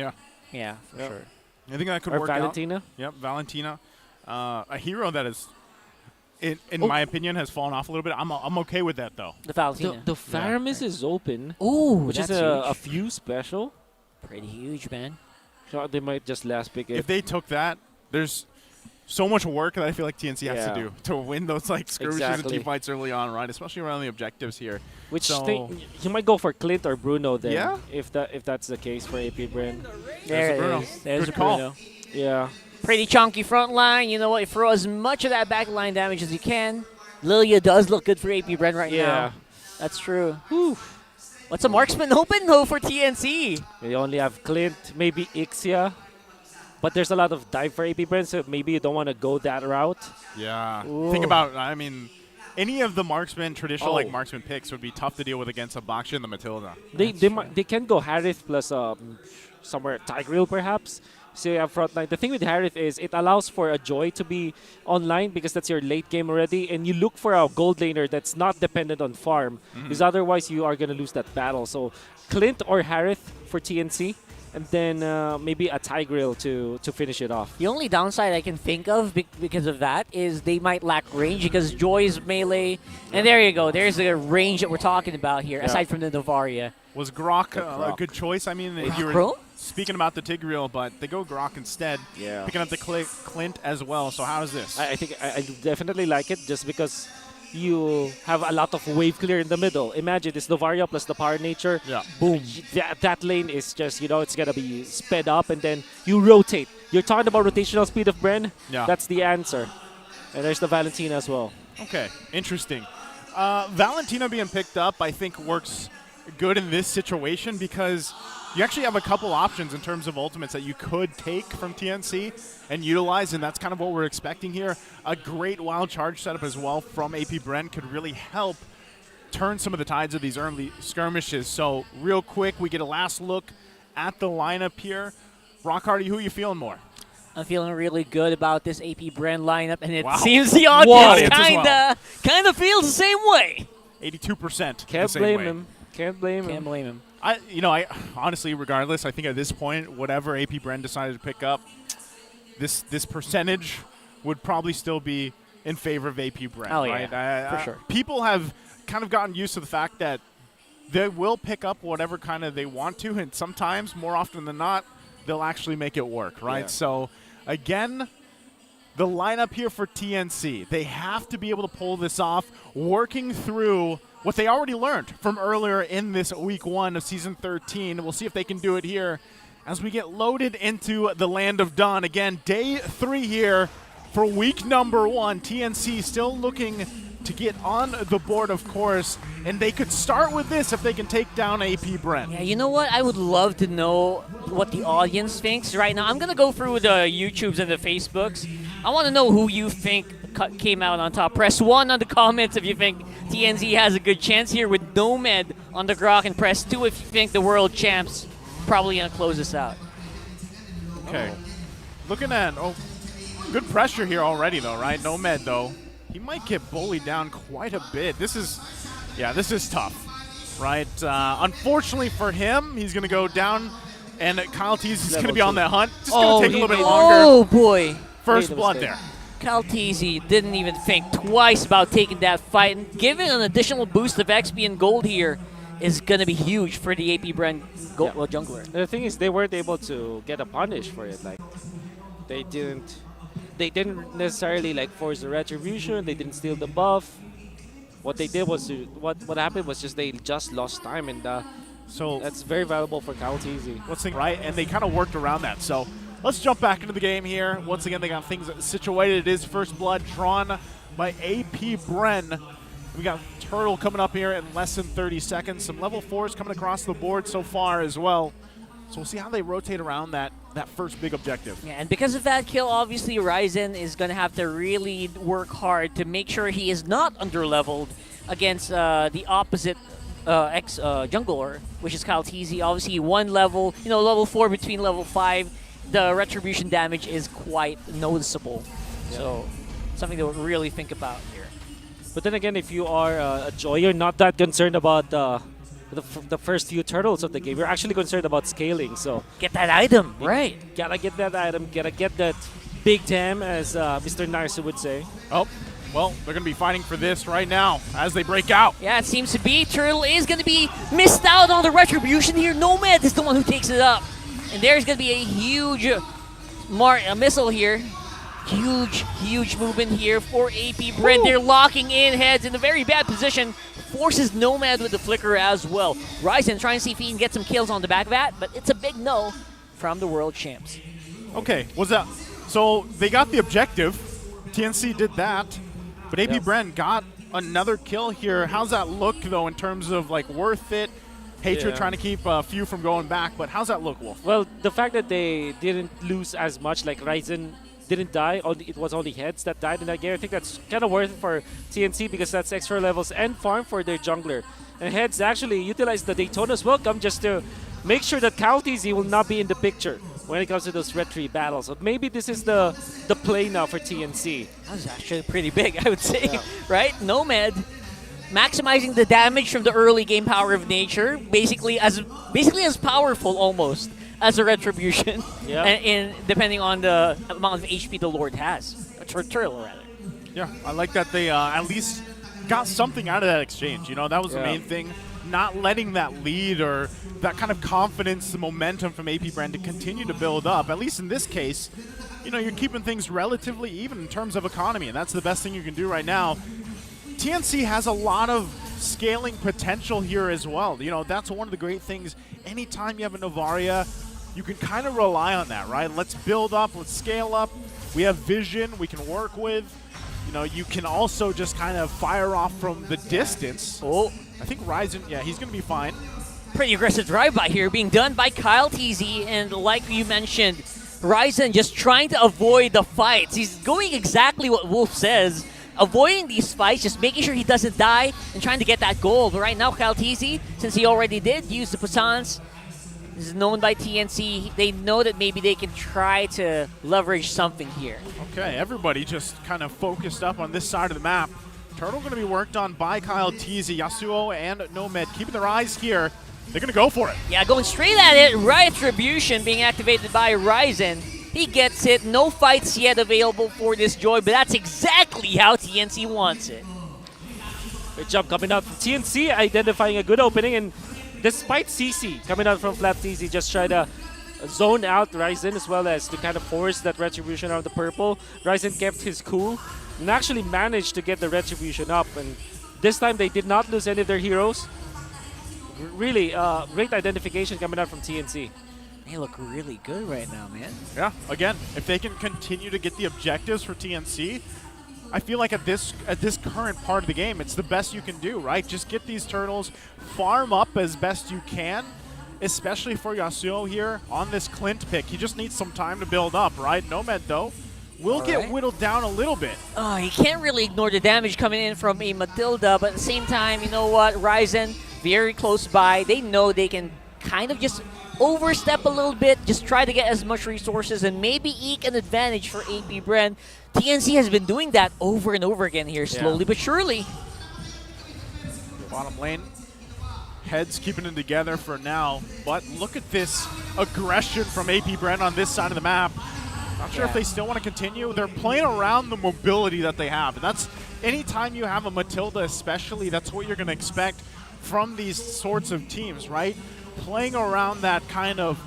Yeah. Yeah, for sure. I think that could Or work Valentina. out. Yep, Valentina. A hero that is, in my opinion, has fallen off a little bit. I'm okay with that, though. The Valentina. The Faramis is open, Ooh, which that's is a huge. few special. Pretty huge, man. So they might just last pick it. If they took that, there's so much work that I feel like TNC has Yeah. to do to win those skirmishes and Exactly. team fights early on, right? Especially around the objectives here. Which So- you might go for Clint or Bruno then. Yeah. If that's the case for AP Bren. There Bruno. it is. There's Good a call. Bruno. Yeah. Pretty chunky front line. You know what? You throw as much of that back line damage as you can. Lilia does look good for AP Bren right Yeah. now. That's true. Whew. What's a marksman open though for TNC? They only have Clint, maybe Ixia. But there's a lot of dive for AP Bren, so maybe you don't want to go that route. Yeah. Ooh. Think about, I mean, any of the marksman, traditional Oh. marksman picks would be tough to deal with against a Baksha and the Matilda. They can go Harith plus somewhere Tigreal perhaps. So you have front line. The thing with Harith is it allows for a Joy to be online because that's your late game already, and you look for a gold laner that's not dependent on farm, because otherwise you are gonna lose that battle. So Clint or Harith for TNC, and then maybe a Tigreal to finish it off. The only downside I can think of because of that is they might lack range because Joy's melee. And there you go. There's the range that we're talking about here, aside from the Novaria. Was Grok a Grok. good choice? I mean, you were Grok? speaking about the Tigreal, but they go Grok instead. Yeah. Picking up the Clint as well. So how is this? I think I definitely like it just because you have a lot of wave clear in the middle. Imagine this Novaria plus the Power Nature. Yeah. Boom. That lane is just, it's going to be sped up and then you rotate. You're talking about rotational speed of Bren? Yeah. That's the answer. And there's the Valentina as well. Okay, interesting. Valentina being picked up, I think, works good in this situation because you actually have a couple options in terms of ultimates that you could take from TNC and utilize, and that's kind of what we're expecting here. A great wild charge setup as well from AP Bren could really help turn some of the tides of these early skirmishes. So real quick, we get a last look at the lineup here. Rock Hardy, who are you feeling more? I'm feeling really good about this AP Bren lineup, and it Wow. seems the Wow. audience Audience as kind of feels the same way. 82%. the Can't same blame way. him. Can't blame Can't him. blame him. I honestly, regardless, I think at this point, whatever AP Bren decided to pick up, this percentage would probably still be in favor of AP Bren. Oh, right? yeah, for sure. People have kind of gotten used to the fact that they will pick up whatever kind of they want to, and sometimes, more often than not, they'll actually make it work, right? Yeah. So, again, the lineup here for TNC, they have to be able to pull this off, working through what they already learned from earlier in this week 1 of Season 13. We'll see if they can do it here as we get loaded into the Land of Dawn. Again, day 3 here for week number 1. TNC still looking to get on the board, of course, and they could start with this if they can take down AP Bren. Yeah, you know what? I would love to know what the audience thinks right now. I'm going to go through the YouTubes and the Facebooks. I want to know who you think came out on top. Press 1 on the comments if you think TNZ has a good chance here with Nomad on the Grok, and press 2 if you think the world champs probably going to close this out. Okay. Looking at, good pressure here already, though, right? Nomad, though, he might get bullied down quite a bit. This is tough, right? Unfortunately for him, he's going to go down, and Kyle Tease is going to be on that hunt. Just going to take a little bit longer. Oh, boy. First Made a blood mistake. there. Caltese didn't even think twice about taking that fight, and giving an additional boost of XP and gold here is going to be huge for the AP Bren jungler. The thing is, they weren't able to get a punish for it. Like, they didn't necessarily force the retribution. They didn't steal the buff. What they did was what happened was just they just lost time, and So that's very valuable for Caltese. let's think, right? And they kind of worked around that. So let's jump back into the game here. Once again, they got things situated. It is first blood drawn by AP Bren. We got Turtle coming up here in less than 30 seconds. Some level 4s coming across the board so far as well. So we'll see how they rotate around that first big objective. Yeah, and because of that kill, obviously Ryzen is going to have to really work hard to make sure he is not underleveled against the opposite jungler, which is Caltese. Obviously, 1 level, level 4 between level 5, the retribution damage is quite noticeable. Yeah. So, something to really think about here. But then again, if you are a Joy, you're not that concerned about the first few turtles of the game. We're actually concerned about scaling, so Get that item, you right? gotta get that item, gotta get that big dam, as Mr. Narsu would say. Oh, well, they're going to be fighting for this right now as they break out. Yeah, it seems to be. Turtle is going to be missed out on the retribution here. Nomad is the one who takes it up. And there's going to be a huge missile here. Huge movement here for AP Bren. They're locking in heads in a very bad position. Forces Nomad with the flicker as well. Ryzen trying to see if he can get some kills on the back of that, but it's a big no from the world champs. Okay, was that... So they got the objective. TNC did that. But AP Bren got another kill here. How's that look, though, in terms of, like, worth it? Hatred trying to keep a few from going back, but how's that look, Wolf? Well, the fact that they didn't lose as much, like Ryzen didn't die, it was only heads that died in that game. I think that's kind of worth it for TNC because that's extra levels and farm for their jungler. And heads actually utilized the Daytona's welcome just to make sure that CalTZ will not be in the picture when it comes to those red tree battles. So maybe this is the play now for TNC. That was actually pretty big, I would say, right? Nomad maximizing the damage from the early game power of nature, basically as powerful almost as a retribution, and depending on the amount of HP the Lord has, or Turtle rather. Yeah, I like that they at least got something out of that exchange. You know, that was the main thing. Not letting that lead or that kind of confidence, the momentum from AP Bren to continue to build up. At least in this case, you know, you're keeping things relatively even in terms of economy, and that's the best thing you can do right now. TNC has a lot of scaling potential here as well. You know, that's one of the great things. Anytime you have a Novaria, you can kind of rely on that, right? Let's build up, let's scale up. We have vision we can work with. You know, you can also just kind of fire off from the distance. Oh, I think Ryzen, yeah, he's going to be fine. Pretty aggressive drive-by here being done by CalTZ, and like you mentioned, Ryzen just trying to avoid the fights. He's going exactly what Wolf says, avoiding these fights, just making sure he doesn't die and trying to get that goal. But right now, CalTZ, since he already did use the Passants, is known by TNC. They know that maybe they can try to leverage something here. Okay, everybody just kind of focused up on this side of the map. Turtle going to be worked on by CalTZ, Yasuo, and Nomad. Keeping their eyes here. They're going to go for it. Yeah, going straight at it. Retribution being activated by Ryzen. He gets it. No fights yet available for this Joy, but that's exactly how TNC wants it. Great job coming out from TNC, identifying a good opening, and despite CC coming out from Flat TZ, just try to zone out Ryzen as well as to kind of force that retribution on the purple. Ryzen kept his cool and actually managed to get the retribution up, and this time they did not lose any of their heroes. Really great identification coming out from TNC. They look really good right now, man. Yeah, again, if they can continue to get the objectives for TNC, I feel like at this current part of the game, it's the best you can do, right? Just get these turtles, farm up as best you can, especially for Yasuo here on this Clint pick. He just needs some time to build up, right? Nomad, though, will get whittled down a little bit. Oh, he can't really ignore the damage coming in from a Matilda, but at the same time, you know what? Ryzen, very close by. They know they can kind of just overstep a little bit, just try to get as much resources and maybe eke an advantage for AP Bren. TNC has been doing that over and over again here, slowly but surely. Bottom lane, heads keeping it together for now, but look at this aggression from AP Bren on this side of the map. Not sure if they still want to continue. They're playing around the mobility that they have, and that's anytime you have a Matilda especially, that's what you're going to expect from these sorts of teams, right? Playing around that kind of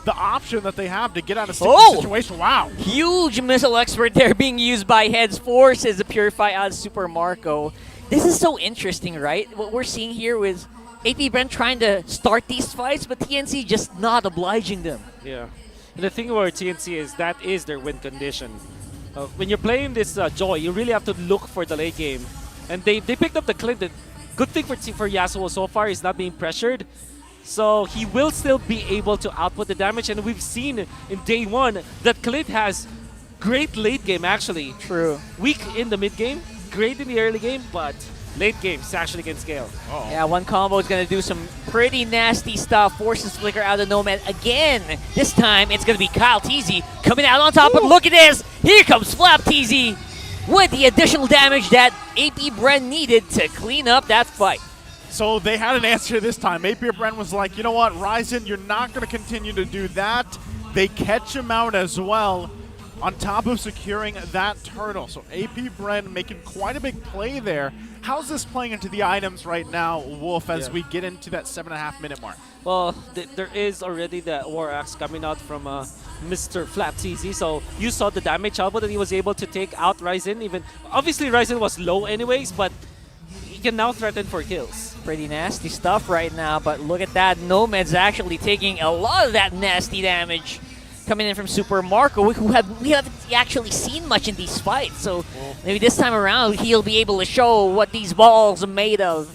the option that they have to get out of sticky situation. Wow. Huge missile expert there being used by Heads, forces the Purify out of Super Marco. This is so interesting, right? What we're seeing here with AP Bren trying to start these fights, but TNC just not obliging them. Yeah. And the thing about TNC is that is their win condition. When you're playing this Joy, you really have to look for the late game. And they picked up the Clint. The good thing for Yasuo so far is not being pressured. So he will still be able to output the damage. And we've seen in day one that Clint has great late game, actually. True. Weak in the mid game, great in the early game, but late game actually can scale. Yeah, one combo is going to do some pretty nasty stuff. Forces Flicker out of Nomad again. This time it's going to be CalTZ coming out on top. But look at this. Here comes Flap TZ with the additional damage that AP Bren needed to clean up that fight. So they had an answer this time. AP Bren was like, you know what, Ryzen, you're not going to continue to do that. They catch him out as well, on top of securing that turtle. So AP Bren making quite a big play there. How's this playing into the items right now, Wolf, as we get into that 7.5-minute mark? Well, there is already the War Axe coming out from Mr. Flat TZ, so you saw the damage output that he was able to take out Ryzen. Even obviously Ryzen was low anyways, but he can now threaten for kills. Pretty nasty stuff right now, but look at that. Nomad's actually taking a lot of that nasty damage coming in from Super Marco, we haven't actually seen much in these fights. So maybe this time around he'll be able to show what these balls are made of.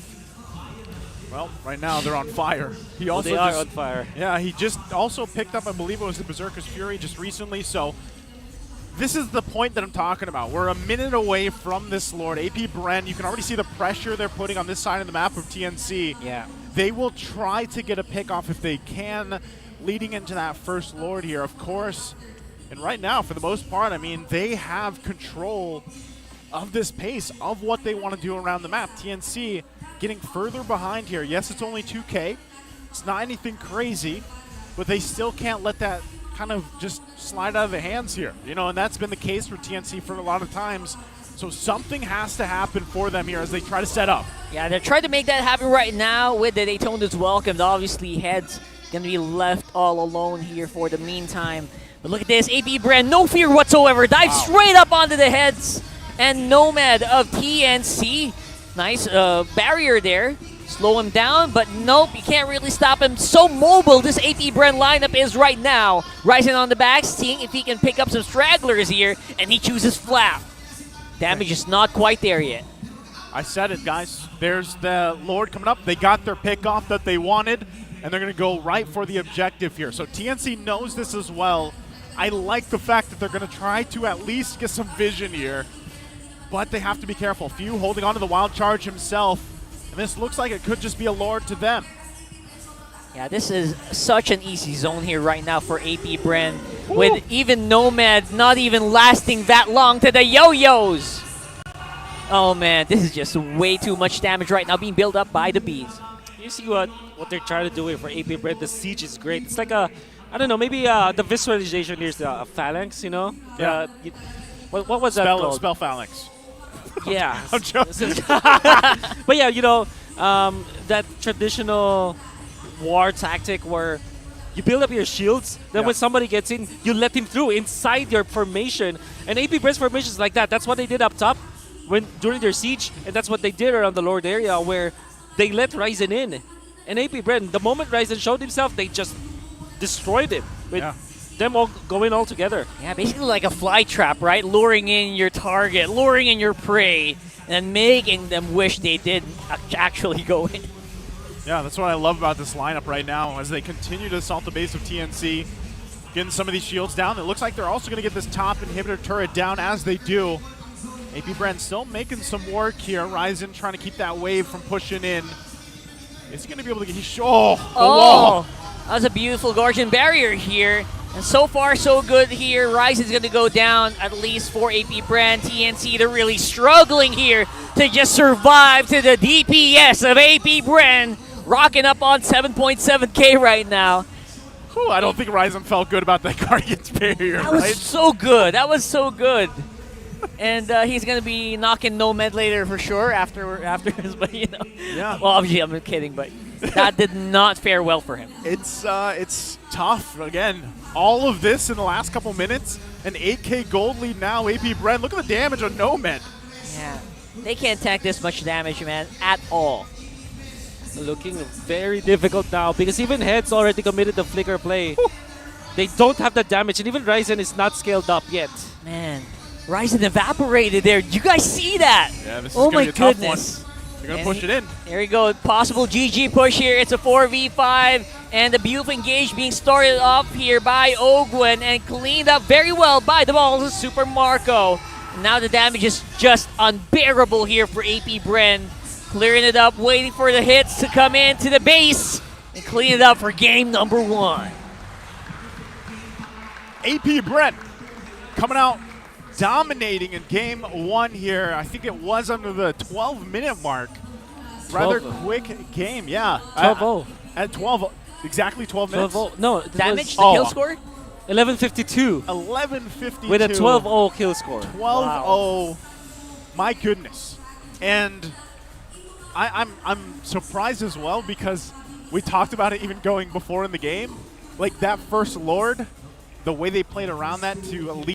Well, right now they're on fire. He also they are on fire. Yeah, he just also picked up, I believe it was the Berserker's Fury just recently. So this is the point that I'm talking about. We're a minute away from this Lord. AP Bren, you can already see the pressure they're putting on this side of the map of TNC. Yeah. They will try to get a pick off if they can, leading into that first Lord here, of course. And right now, for the most part, I mean, they have control of this pace, of what they want to do around the map. TNC getting further behind here. Yes, it's only 2K. It's not anything crazy, but they still can't let that kind of just slide out of the hands here. You know, and that's been the case for TNC for a lot of times. So something has to happen for them here as they try to set up. Yeah, they're trying to make that happen right now with the Daytona's welcomed. Obviously, Heads going to be left all alone here for the meantime. But look at this. AP Bren, no fear whatsoever. Dives straight up onto the Heads. And Nomad of TNC. Nice barrier there. Slow him down, but nope, you can't really stop him. So mobile this AP Bren lineup is right now. Rising on the back, seeing if he can pick up some stragglers here, and he chooses Flap. Damage is not quite there yet. I said it, guys. There's the Lord coming up. They got their pick off that they wanted, and they're going to go right for the objective here. So TNC knows this as well. I like the fact that they're going to try to at least get some vision here, but they have to be careful. Few holding on to the wild charge himself, and this looks like it could just be a Lord to them. Yeah, this is such an easy zone here right now for AP Bren, with even Nomad not even lasting that long to the yo-yos. Oh man, this is just way too much damage right now being built up by the bees. You see what they're trying to do here for AP Bren. The siege is great. It's like a, I don't know, maybe the visualization here is a phalanx, you know? Yeah. What was that called? Spell phalanx. Yeah. I'm joking. But yeah, you know, that traditional war tactic where you build up your shields, then when somebody gets in, you let him through inside your formation. And AP Bren's formation is like that. That's what they did up top during their siege, and that's what they did around the Lord area where they let Ryzen in. And AP Bren, the moment Ryzen showed himself, they just destroyed him with them all going all together. Yeah, basically like a fly trap, right? Luring in your target, luring in your prey, and making them wish they did actually go in. Yeah, that's what I love about this lineup right now as they continue to assault the base of TNC, getting some of these shields down. It looks like they're also going to get this top inhibitor turret down as they do. AP Bren still making some work here. Ryzen trying to keep that wave from pushing in. Is he going to be able to get... wall. That was a beautiful Guardian barrier here. And so far, so good here. Ryzen's going to go down at least for AP Bren. TNC, they're really struggling here to just survive to the DPS of AP Bren. Rocking up on 7.7K right now. Whew, I don't think Ryzen felt good about that Guardian's barrier, That was so good. That was so good. And he's going to be knocking Nomad later for sure after his, but you know. Yeah. Well, obviously, I'm kidding, but that did not fare well for him. It's tough. Again, all of this in the last couple minutes. An 8K gold lead now, AP Bren. Look at the damage on Nomad. Yeah. They can't tank this much damage, man, at all. Looking very difficult now because even Heads already committed the flicker play. They don't have the damage, and even Ryzen is not scaled up yet. Man, Ryzen evaporated there. Did you guys see that? Yeah, this is oh gonna my be a tough goodness. one. They're going to push it in. There we go. Possible GG push here. It's a 4v5, and the beautiful engage being started off here by Ogwen and cleaned up very well by the balls of Super Marco. Now the damage is just unbearable here for AP Bren. Clearing it up, waiting for the hits to come into the base and clean it up for game number 1. AP Bren coming out dominating in game 1 here. I think it was under the 12-minute mark. rather 12. quick game. Yeah. 12-0. At 12, exactly 12 minutes. 12-0. No, it Damage, was the kill score? 11:52 11:52 with a 12-0 kill score. 12-0. My goodness. And I'm surprised as well because we talked about it even going before in the game. Like that first Lord, the way they played around that to lead